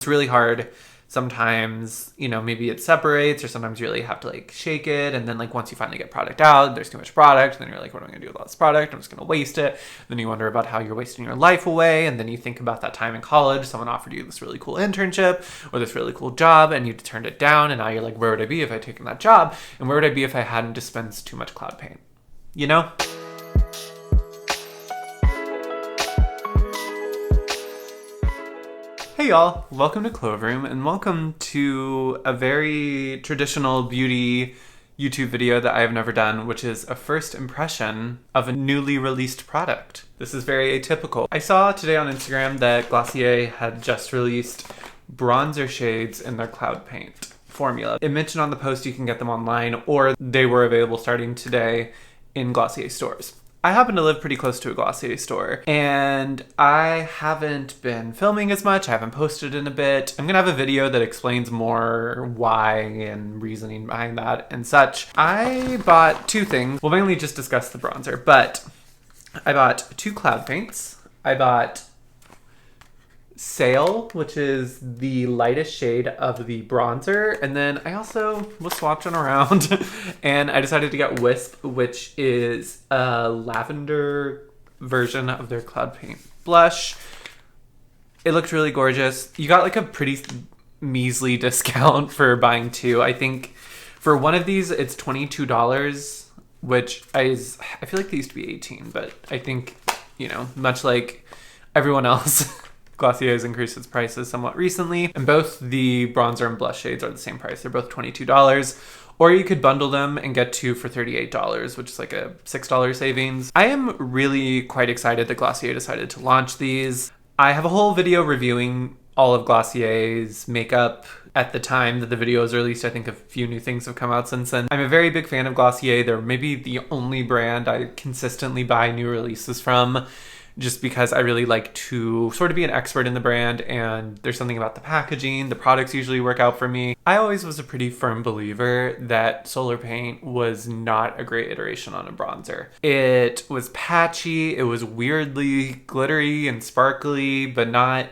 It's really hard. Sometimes, you know, maybe it separates, or sometimes you really have to like shake it. And then like once you finally get product out, there's too much product. And then you're like, what am I gonna do with all this product? I'm just gonna waste it. Then you wonder about how you're wasting your life away. And then you think about that time in college, someone offered you this really cool internship or this really cool job and you turned it down. And now you're like, where would I be if I'd taken that job? And where would I be if I hadn't dispensed too much cloud paint? You know? Hey y'all, welcome to Clove Room and welcome to a very traditional beauty YouTube video that I have never done, which is a first impression of a newly released product. This is very atypical. I saw today on Instagram that Glossier had just released bronzer shades in their cloud paint formula. It mentioned on the post you can get them online, or they were available starting today in Glossier stores. I happen to live pretty close to a Glossier store, and I haven't been filming as much. I haven't posted in a bit. I'm gonna have a video that explains more why and reasoning behind that and such. I bought two things. We'll mainly just discuss the bronzer, but I bought two cloud paints. I bought Saie, which is the lightest shade of the bronzer, and then I also was swatching around and I decided to get Wisp, which is a lavender version of their cloud paint blush. It looked really gorgeous. You got like a pretty measly discount for buying two. I think for one of these it's $22, which I feel like they used to be $18, but I think, you know, much like everyone else, Glossier has increased its prices somewhat recently, and both the bronzer and blush shades are the same price. They're both $22, or you could bundle them and get two for $38, which is like a $6 savings. I am really quite excited that Glossier decided to launch these. I have a whole video reviewing all of Glossier's makeup. At the time that the video was released, I think a few new things have come out since then. I'm a very big fan of Glossier. They're maybe the only brand I consistently buy new releases from, just because I really like to sort of be an expert in the brand, and there's something about the packaging. The products usually work out for me. I always was a pretty firm believer that Solar Paint was not a great iteration on a bronzer. It was patchy, it was weirdly glittery and sparkly, but not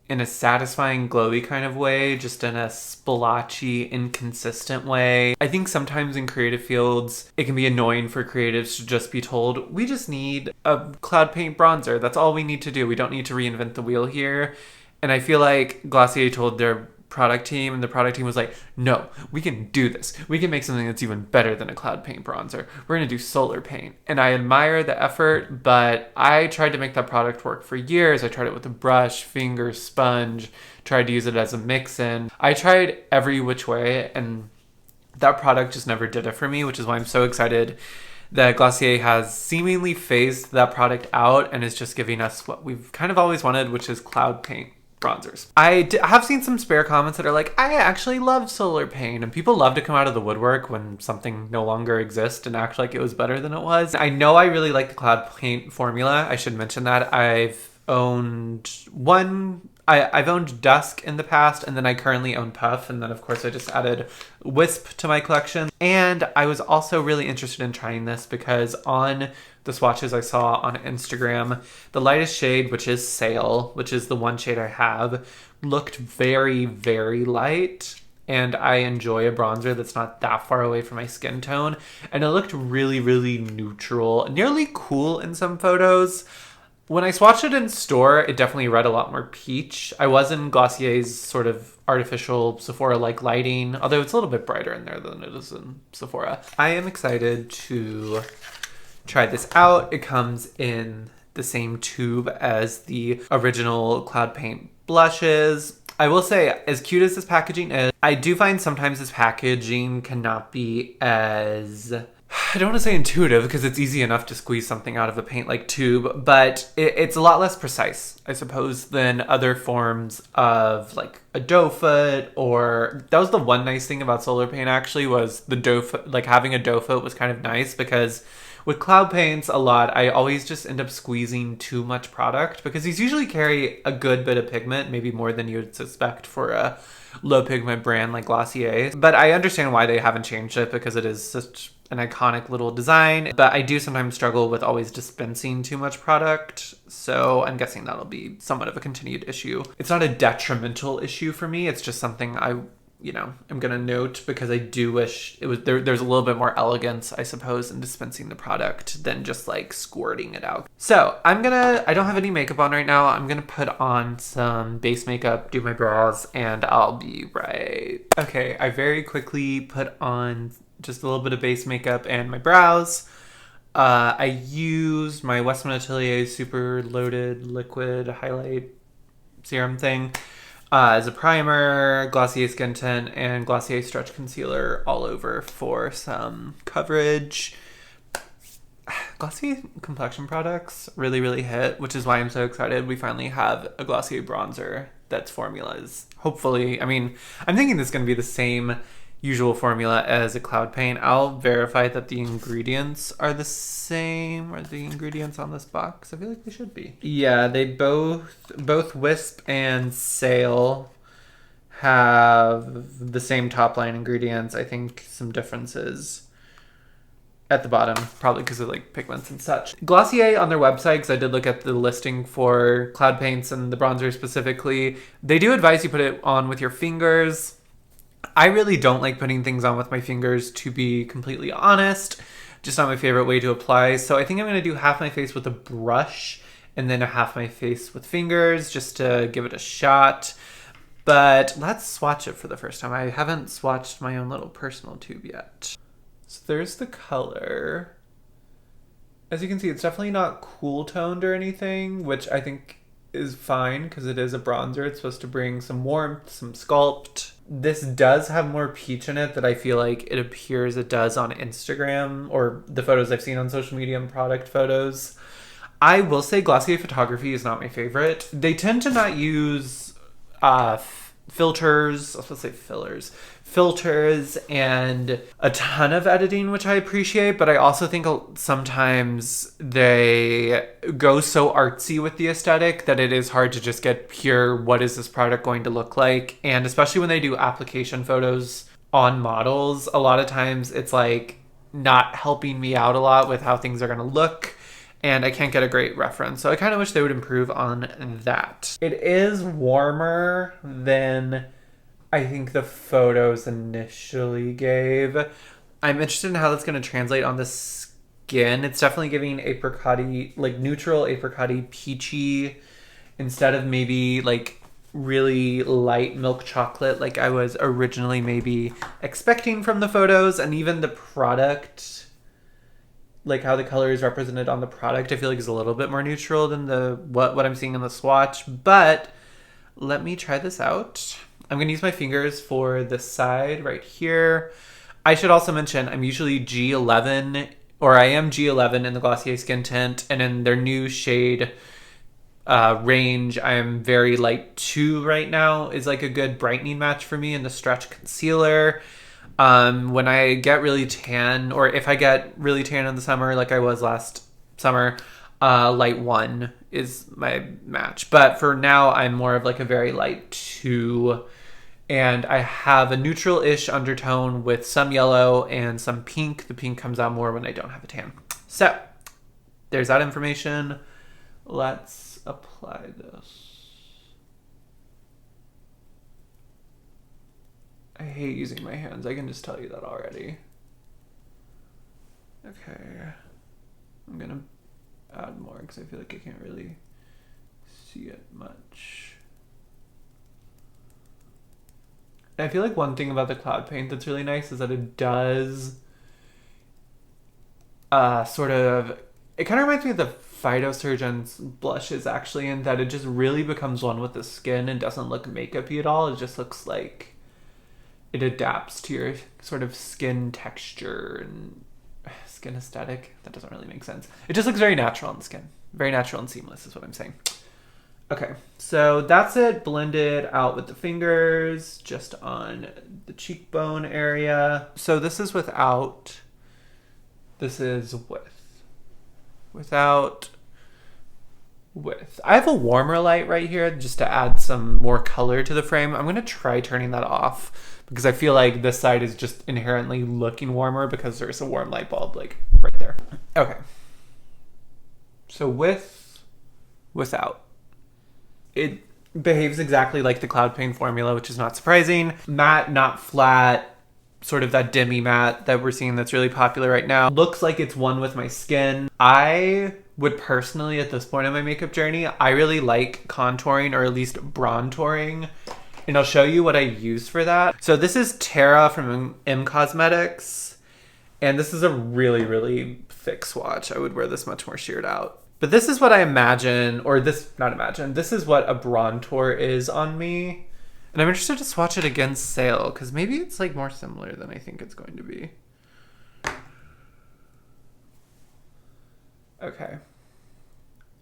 in a satisfying glowy kind of way, just in a splotchy, inconsistent way. I think sometimes in creative fields, it can be annoying for creatives to just be told, we just need a cloud paint bronzer. That's all we need to do. We don't need to reinvent the wheel here. And I feel like Glossier told their product team, and the product team was like, no, we can do this. We can make something that's even better than a cloud paint bronzer. We're gonna do solar paint. And I admire the effort, but I tried to make that product work for years. I tried it with a brush, finger, sponge, tried to use it as a mix-in. I tried every which way, and that product just never did it for me, which is why I'm so excited that Glossier has seemingly phased that product out and is just giving us what we've kind of always wanted, which is cloud paint bronzers. I have seen some spare comments that are like, I actually love Solar Paint, and people love to come out of the woodwork when something no longer exists and act like it was better than it was. I know I really like the cloud paint formula. I should mention that. I've owned I've owned Dusk in the past, and then I currently own Puff, and then of course I just added Wisp to my collection. And I was also really interested in trying this because on the swatches I saw on Instagram, the lightest shade, which is Saie, which is the one shade I have, looked very, very light. And I enjoy a bronzer that's not that far away from my skin tone. And it looked really, really neutral, nearly cool in some photos. When I swatched it in store, it definitely read a lot more peach. I was in Glossier's sort of artificial Sephora-like lighting, although it's a little bit brighter in there than it is in Sephora. I am excited to try this out. It comes in the same tube as the original cloud paint blushes. I will say, as cute as this packaging is, I do find sometimes this packaging cannot be as, I don't want to say intuitive because it's easy enough to squeeze something out of a paint-like tube, but it's a lot less precise, I suppose, than other forms of like a doe foot, or that was the one nice thing about Solar Paint actually, was the doe foot, like having a doe foot was kind of nice, because with cloud paints a lot, I always just end up squeezing too much product because these usually carry a good bit of pigment, maybe more than you would suspect for a low pigment brand like Glossier. But I understand why they haven't changed it, because it is an iconic little design, but I do sometimes struggle with always dispensing too much product, so I'm guessing that'll be somewhat of a continued issue. It's not a detrimental issue for me, it's just something I'm gonna note, because I do wish it was there's a little bit more elegance, I suppose, in dispensing the product than just like squirting it out. So I don't have any makeup on right now. I'm gonna put on some base makeup, do my brows, and I'll be right. Okay, I very quickly put on just a little bit of base makeup and my brows. I used my Westman Atelier super loaded liquid highlight serum thing as a primer, Glossier skin tint, and Glossier stretch concealer all over for some coverage. Glossier complexion products really, really hit, which is why I'm so excited we finally have a Glossier bronzer that's formulas. Hopefully, I mean, I'm thinking this is going to be the same usual formula as a cloud paint. I'll verify that the ingredients are the same. Are the ingredients on this box? I feel like they should be. Yeah, they both wisp and saie have the same top line ingredients. I think some differences at the bottom, probably because of like pigments and such. Glossier on their website, because I did look at the listing for cloud paints and the bronzer specifically, they do advise you put it on with your fingers. I really don't like putting things on with my fingers, to be completely honest. Just not my favorite way to apply. So I think I'm going to do half my face with a brush and then half my face with fingers, just to give it a shot. But let's swatch it for the first time. I haven't swatched my own little personal tube yet. So there's the color. As you can see, it's definitely not cool toned or anything, which I think is fine because it is a bronzer. It's supposed to bring some warmth, some sculpt. This does have more peach in it than I feel like it appears it does on Instagram or the photos I've seen on social media and product photos. I will say Glossier photography is not my favorite. They tend to not use filters, I was supposed to say filters and a ton of editing, which I appreciate, but I also think sometimes they go so artsy with the aesthetic that it is hard to just get pure, what is this product going to look like? And especially when they do application photos on models, a lot of times it's like not helping me out a lot with how things are going to look, and I can't get a great reference. So I kind of wish they would improve on that. It is warmer than I think the photos initially gave. I'm interested in how that's going to translate on the skin. It's definitely giving apricot-y, like neutral apricot-y, peachy, instead of maybe like really light milk chocolate like I was originally maybe expecting from the photos. And even the product, like how the color is represented on the product, I feel like is a little bit more neutral than what I'm seeing in the swatch. But let me try this out. I'm going to use my fingers for this side right here. I should also mention I'm usually G11, or I am G11 in the Glossier skin tint, and in their new shade range, I am very light 2 right now, is like a good brightening match for me in the stretch concealer. When I get really tan, or if I get really tan in the summer like I was last summer, light 1 is my match. But for now, I'm more of like a very light 2. And I have a neutral-ish undertone with some yellow and some pink. The pink comes out more when I don't have a tan. So there's that information. Let's apply this. I hate using my hands. I can just tell you that already. Okay. I'm going to add more because I feel like I can't really see it much. I feel like one thing about the cloud paint that's really nice is that it does sort of, it kind of reminds me of the Phytosurgeon's blushes actually, in that it just really becomes one with the skin and doesn't look makeup-y at all. It just looks like it adapts to your sort of skin texture and skin aesthetic. That doesn't really make sense. It just looks very natural on the skin. Very natural and seamless is what I'm saying. Okay, so that's it blended out with the fingers, just on the cheekbone area. So this is without, this is with. Without I have a warmer light right here just to add some more color to the frame. I'm going to try turning that off because I feel like this side is just inherently looking warmer because there's a warm light bulb like right there. Okay. So without. It behaves exactly like the cloud paint formula, which is not surprising. Matte, not flat, sort of that demi matte that we're seeing that's really popular right now. Looks like it's one with my skin. I would personally, at this point in my makeup journey, I really like contouring, or at least bronzing. And I'll show you what I use for that. So this is Tara from M Cosmetics. And this is a really, really thick swatch. I would wear this much more sheared out. But this is what I imagine, or this is what a bronzer is on me. And I'm interested to swatch it against Sale, because maybe it's like more similar than I think it's going to be. Okay.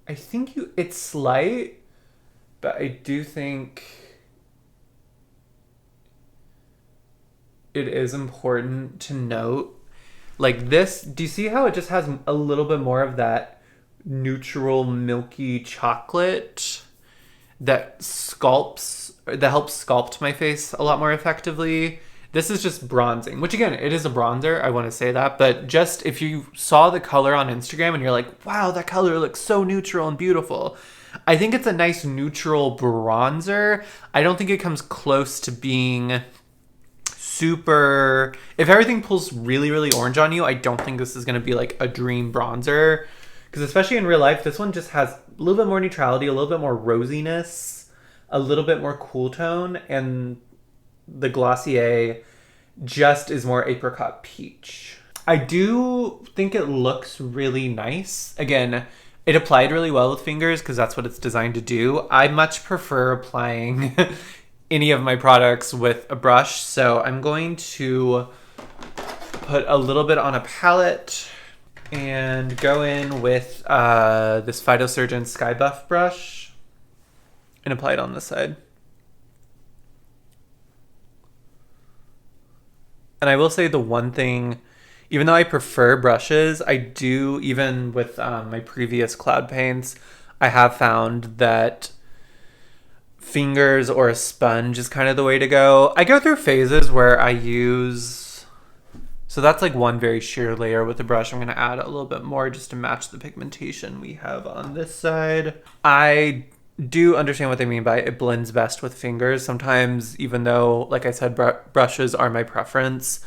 I think it's slight, but I do think it is important to note. Like this, do you see how it just has a little bit more of that neutral milky chocolate that helps sculpt my face a lot more effectively? This is just bronzing, which again, it is a bronzer, I want to say that, but just if you saw the color on Instagram and you're like, wow, that color looks so neutral and beautiful, I think it's a nice neutral bronzer. I don't think it comes close to being super, if everything pulls really, really orange on you, I don't think this is going to be like a dream bronzer, because especially in real life, this one just has a little bit more neutrality, a little bit more rosiness, a little bit more cool tone, and the Glossier just is more apricot peach. I do think it looks really nice. Again, it applied really well with fingers because that's what it's designed to do. I much prefer applying any of my products with a brush, so I'm going to put a little bit on a palette and go in with this Phytosurgeon Sky Buff brush and apply it on this side. And I will say the one thing, even though I prefer brushes, I do, even with my previous cloud paints, I have found that fingers or a sponge is kind of the way to go. I go through phases where I use, so that's like one very sheer layer with the brush. I'm going to add a little bit more just to match the pigmentation we have on this side. I do understand what they mean by it blends best with fingers. Sometimes, even though, like I said, brushes are my preference,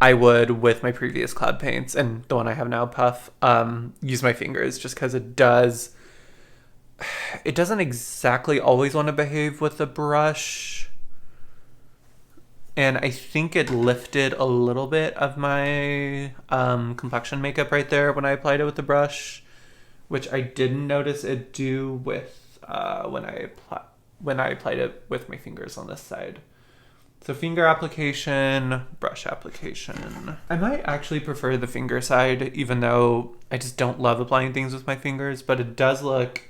I would, with my previous cloud paints and the one I have now, Puff, use my fingers just because it doesn't exactly always want to behave with a brush. And I think it lifted a little bit of my complexion makeup right there when I applied it with the brush, which I didn't notice it do with when I applied it with my fingers on this side. So finger application, brush application. I might actually prefer the finger side, even though I just don't love applying things with my fingers, but it does look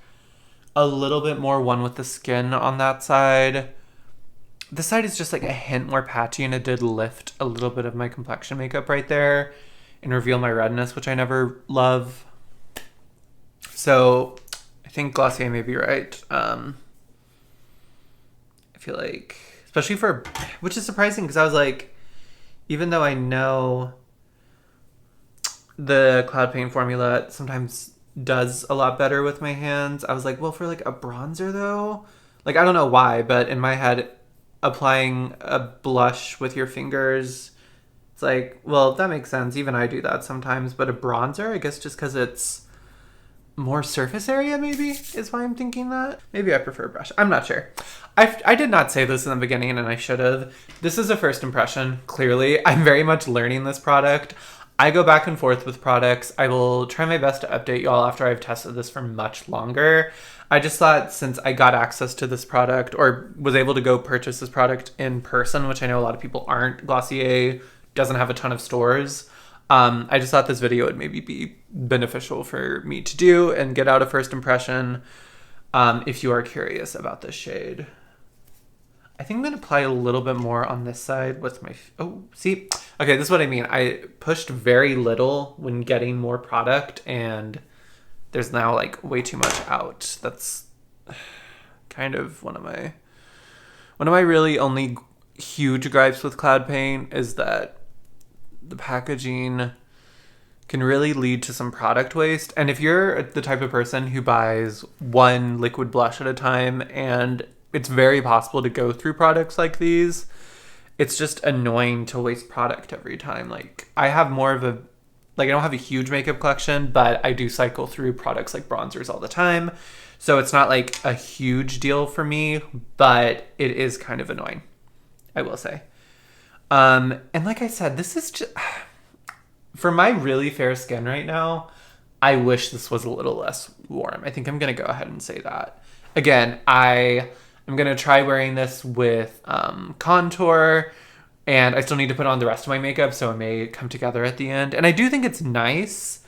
a little bit more one with the skin on that side. This side is just like a hint more patchy, and it did lift a little bit of my complexion makeup right there and reveal my redness, which I never love. So I think Glossier may be right. I feel like, especially for, which is surprising because I was like, even though I know the cloud paint formula sometimes does a lot better with my hands, I was like, well, for like a bronzer though, like I don't know why, but in my head, applying a blush with your fingers, it's like, well, that makes sense. Even I do that sometimes, but a bronzer, I guess just because it's more surface area maybe is why I'm thinking that. Maybe I prefer brush. I'm not sure. I did not say this in the beginning and I should have. This is a first impression, clearly. I'm very much learning this product. I go back and forth with products. I will try my best to update y'all after I've tested this for much longer. I just thought since I got access to this product or was able to go purchase this product in person, which I know a lot of people aren't, Glossier doesn't have a ton of stores. I just thought this video would maybe be beneficial for me to do and get out a first impression if you are curious about this shade. I think I'm going to apply a little bit more on this side with my... Oh, see? Okay, this is what I mean. I pushed very little when getting more product, and there's now like way too much out. That's kind of one of my really only huge gripes with Cloud Paint is that the packaging can really lead to some product waste. And if you're the type of person who buys one liquid blush at a time, and it's very possible to go through products like these, it's just annoying to waste product every time. Like I have more of a, like I don't have a huge makeup collection, but I do cycle through products like bronzers all the time. So it's not like a huge deal for me, but it is kind of annoying, I will say. And like I said, this is just, for my really fair skin right now, I wish this was a little less warm. I think I'm going to go ahead and say that. Again, I'm going to try wearing this with contour, and I still need to put on the rest of my makeup, so it may come together at the end. And I do think it's nice.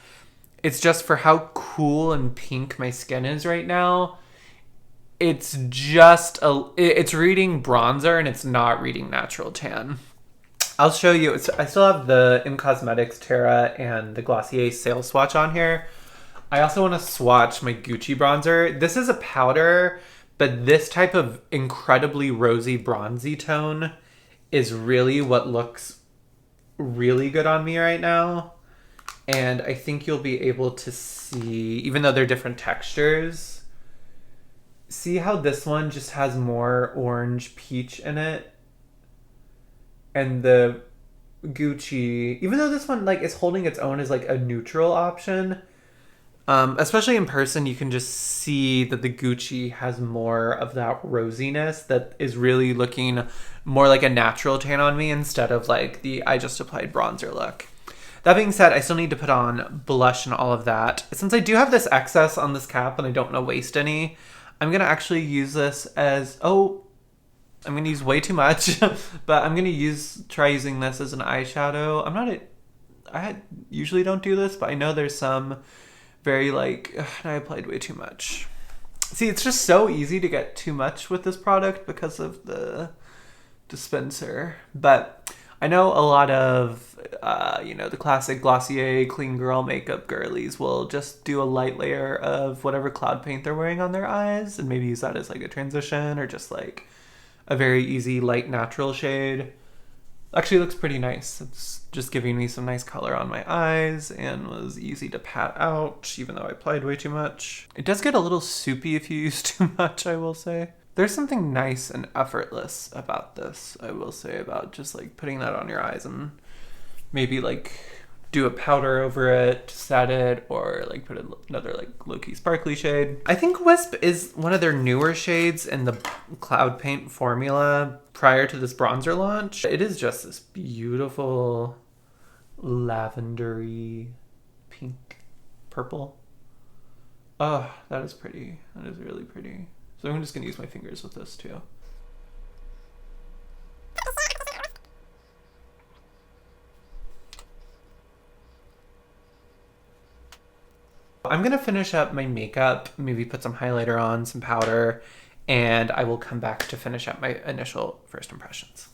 It's just for how cool and pink my skin is right now. It's just, it's reading bronzer and it's not reading natural tan. I'll show you. I still have the In Cosmetics Terra and the Glossier Sale Swatch on here. I also want to swatch my Gucci bronzer. This is a powder, but this type of incredibly rosy bronzy tone is really what looks really good on me right now. And I think you'll be able to see, even though they're different textures, see how this one just has more orange peach in it. And the Gucci, even though this one like is holding its own as like a neutral option, especially in person, you can just see that the Gucci has more of that rosiness that is really looking more like a natural tan on me instead of like the I just applied bronzer look. That being said, I still need to put on blush and all of that. Since I do have this excess on this cap and I don't want to waste any, I'm going to actually use this as, I'm going to use way too much, but I'm going to try using this as an eyeshadow. I usually don't do this, but I know there's some very like, I applied way too much. See, it's just so easy to get too much with this product because of the dispenser, but I know a lot of, the classic Glossier clean girl makeup girlies will just do a light layer of whatever cloud paint they're wearing on their eyes and maybe use that as like a transition or just like a very easy light natural shade. Actually looks pretty nice. It's just giving me some nice color on my eyes and was easy to pat out even though I applied way too much. It does get a little soupy if you use too much, I will say. There's something nice and effortless about this, I will say, about just like putting that on your eyes and maybe like do a powder over it to set it or like put another like low-key sparkly shade. I think Wisp is one of their newer shades in the Cloud Paint formula prior to this bronzer launch. It is just this beautiful lavendery pink purple. Oh, that is pretty. That is really pretty. So I'm just going to use my fingers with this too. I'm going to finish up my makeup, maybe put some highlighter on, some powder, and I will come back to finish up my initial first impressions.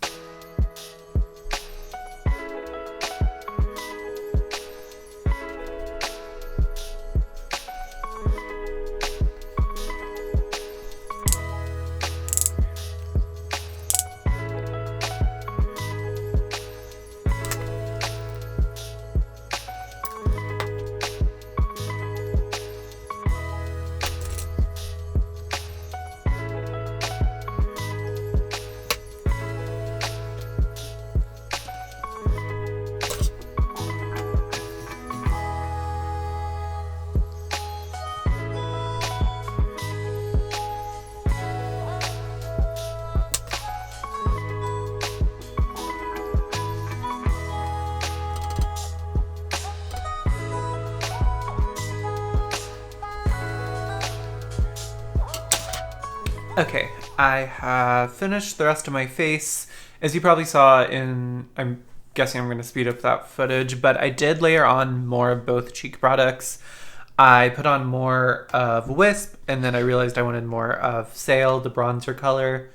Okay, I have finished the rest of my face. As you probably saw I'm guessing I'm going to speed up that footage, but I did layer on more of both cheek products. I put on more of Wisp, and then I realized I wanted more of Saie, the bronzer color.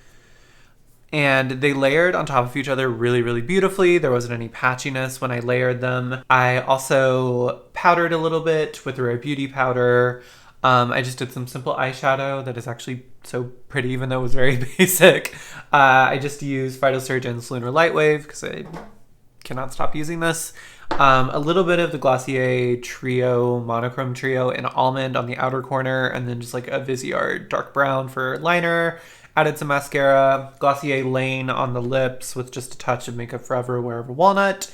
And they layered on top of each other really, really beautifully. There wasn't any patchiness when I layered them. I also powdered a little bit with Rare Beauty powder. I just did some simple eyeshadow that is actually so pretty, even though it was very basic. I just used Phytosurgeon's Lunar Lightwave because I cannot stop using this. A little bit of the Glossier Trio, Monochrome Trio in Almond on the outer corner, and then just like a Viseart Dark Brown for liner. Added some mascara, Glossier Lane on the lips with just a touch of Makeup Forever Wherever Walnut.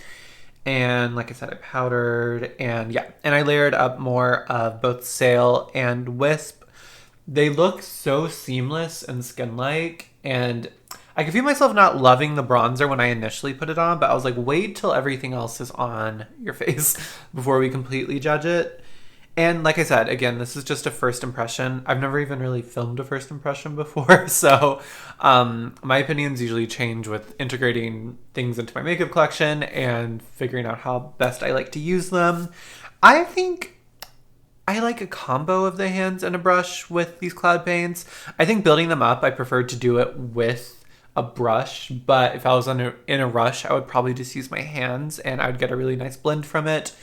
And like I said, I powdered, and yeah. And I layered up more of both Saie and Wisp. They look so seamless and skin-like, and I could feel myself not loving the bronzer when I initially put it on, but I was like, wait till everything else is on your face before we completely judge it. And like I said, again, this is just a first impression. I've never even really filmed a first impression before, so my opinions usually change with integrating things into my makeup collection and figuring out how best I like to use them. I think I like a combo of the hands and a brush with these cloud paints. I think building them up, I prefer to do it with a brush, but if I was in a rush, I would probably just use my hands and I would get a really nice blend from it.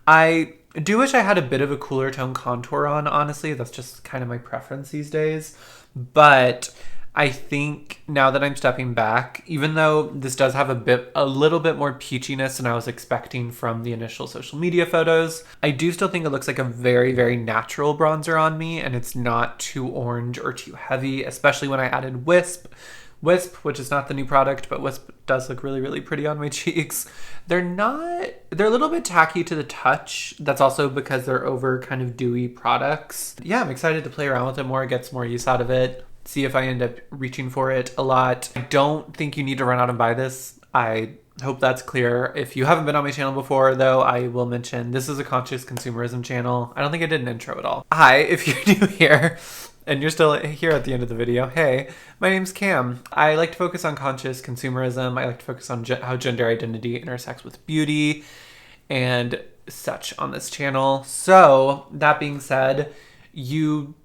I do wish I had a bit of a cooler tone contour on, honestly. That's just kind of my preference these days. But I think now that I'm stepping back, even though this does have a little bit more peachiness than I was expecting from the initial social media photos, I do still think it looks like a very, very natural bronzer on me, and it's not too orange or too heavy, especially when I added Wisp. Wisp, which is not the new product, but Wisp does look really, really pretty on my cheeks. They're a little bit tacky to the touch. That's also because they're over kind of dewy products. Yeah, I'm excited to play around with it more, get some more use out of it, see if I end up reaching for it a lot. I don't think you need to run out and buy this. I hope that's clear. If you haven't been on my channel before, though, I will mention this is a conscious consumerism channel. I don't think I did an intro at all. Hi, if you're new here, and you're still here at the end of the video, hey, my name's Cam. I like to focus on conscious consumerism. I like to focus on how gender identity intersects with beauty and such on this channel. So that being said, you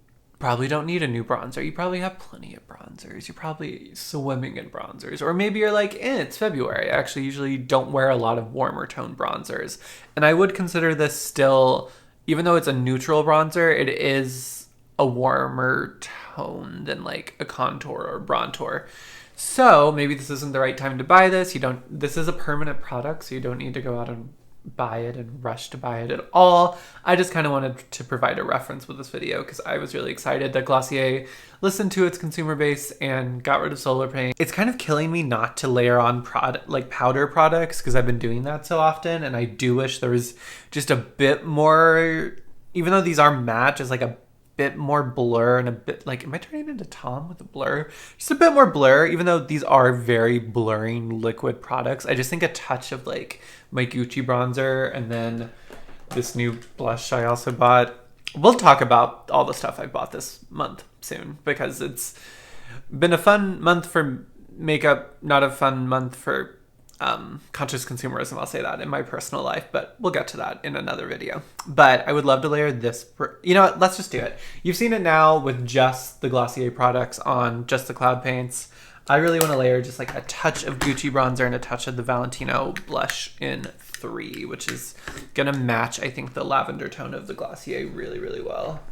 probably don't need a new bronzer. You probably have plenty of bronzers. You're probably swimming in bronzers. Or maybe you're like, it's February. I actually usually don't wear a lot of warmer tone bronzers. And I would consider this still, even though it's a neutral bronzer, it is a warmer tone than like a contour or bronzer. So maybe this isn't the right time to buy this. This is a permanent product, so you don't need to go out and buy it and rush to buy it at all. I just kind of wanted to provide a reference with this video because I was really excited that Glossier listened to its consumer base and got rid of solar paint. It's kind of killing me not to layer on powder products because I've been doing that so often, and I do wish there was just a bit more, even though these are matte, just like a bit more blur and a bit like, am I turning into Tom with the blur? Just a bit more blur, even though these are very blurring liquid products. I just think a touch of like my Gucci bronzer and then this new blush I also bought. We'll talk about all the stuff I bought this month soon because it's been a fun month for makeup, not a fun month for conscious consumerism. I'll say that in my personal life, but we'll get to that in another video. But I would love to layer this. You know what? Let's just do it. You've seen it now with just the Glossier products on just the cloud paints. I really want to layer just like a touch of Gucci bronzer and a touch of the Valentino blush in 3, which is gonna match, I think, the lavender tone of the Glossier really, really well.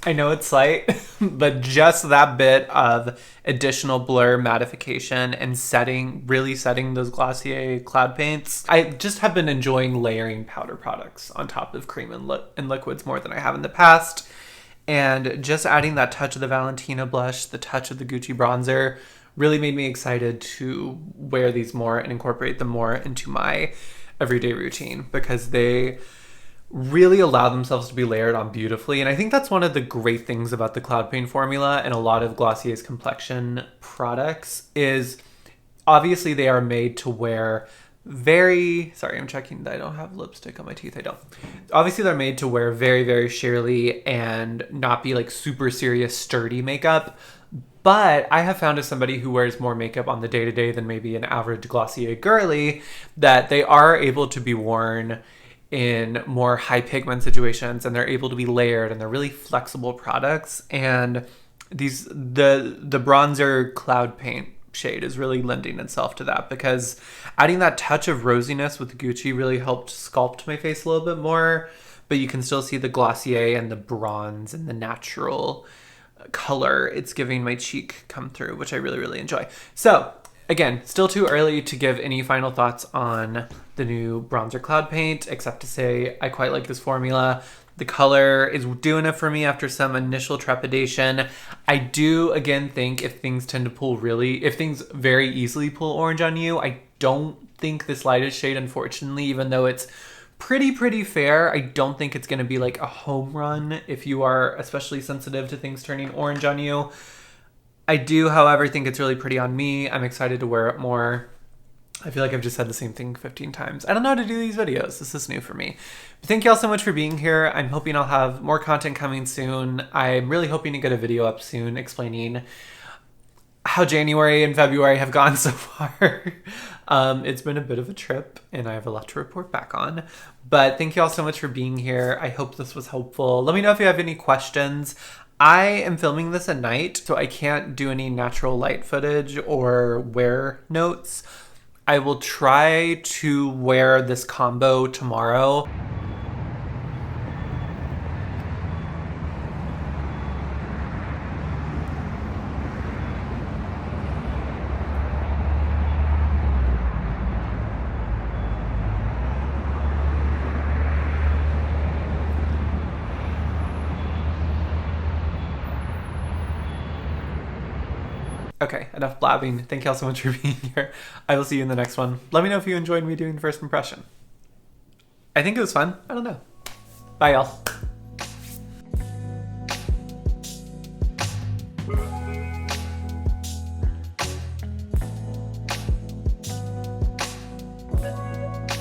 I know it's slight, but just that bit of additional blur, mattification, and really setting those Glossier cloud paints. I just have been enjoying layering powder products on top of cream and liquids more than I have in the past. And just adding that touch of the Valentino blush, the touch of the Gucci bronzer, really made me excited to wear these more and incorporate them more into my everyday routine because they really allow themselves to be layered on beautifully. And I think that's one of the great things about the cloud paint formula and a lot of Glossier's complexion products is obviously they are made to wear sorry, I'm checking that I don't have lipstick on my teeth. I don't. Obviously they're made to wear very, very sheerly and not be like super serious, sturdy makeup. But I have found as somebody who wears more makeup on the day-to-day than maybe an average Glossier girly, that they are able to be worn in more high pigment situations and they're able to be layered and they're really flexible products. And the bronzer cloud paint shade is really lending itself to that, because adding that touch of rosiness with Gucci really helped sculpt my face a little bit more, but you can still see the Glossier and the bronze and the natural color it's giving my cheek come through, which I really, really enjoy. So again, still too early to give any final thoughts on the new bronzer cloud paint, except to say I quite like this formula. The color is doing it for me after some initial trepidation. I do, again, think if things very easily pull orange on you, I don't think this lightest shade, unfortunately, even though it's pretty fair, I don't think it's going to be like a home run if you are especially sensitive to things turning orange on you. I do, however, think it's really pretty on me. I'm excited to wear it more. I feel like I've just said the same thing 15 times. I don't know how to do these videos. This is new for me. But thank you all so much for being here. I'm hoping I'll have more content coming soon. I'm really hoping to get a video up soon explaining how January and February have gone so far. It's been a bit of a trip and I have a lot to report back on. But thank you all so much for being here. I hope this was helpful. Let me know if you have any questions. I am filming this at night, so I can't do any natural light footage or wear notes. I will try to wear this combo tomorrow. Okay, enough blabbing. Thank you all so much for being here. I will see you in the next one. Let me know if you enjoyed me doing first impression. I think it was fun. I don't know. Bye, y'all.